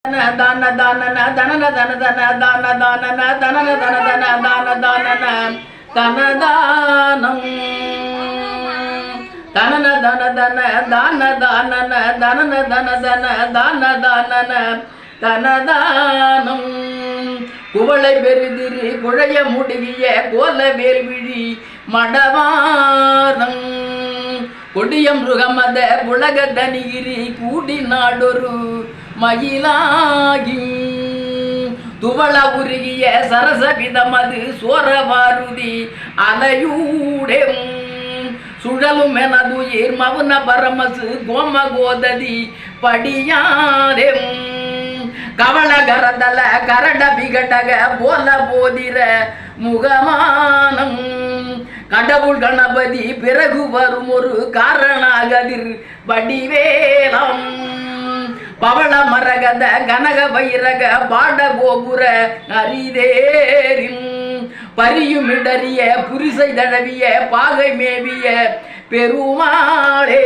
தான தான தனன தன தன தான தான தனன தன தன தான தனதானம் தனன தன தன தான தான தனன தன தான தனதானம் குவளை பெருதிரி குழைய முடிகிய கோல வேல்விழி மடவாரம் கொடியம் ருகமத உலக தனிகிரி கூடி நாடொரு மயிலாகி துவள உருகிய சரசவிதமது சோரவாருதி அலையூடெம் சுழலும் எனதுயிர் மவுன பரமசு கோம கோததி படியாரெம் கவள கரதல கரட விகடக போல போதிர முகமானம் கடவுள் கணபதி பிறகு வரும் ஒரு காரணாகதிர் வடிவேலம் பவள மரகத கனக வைரக பாட கோபுர அரிதேரின் பரியுமிடறிய புரிசை தடவிய பாகை மேவிய பெருமாளே.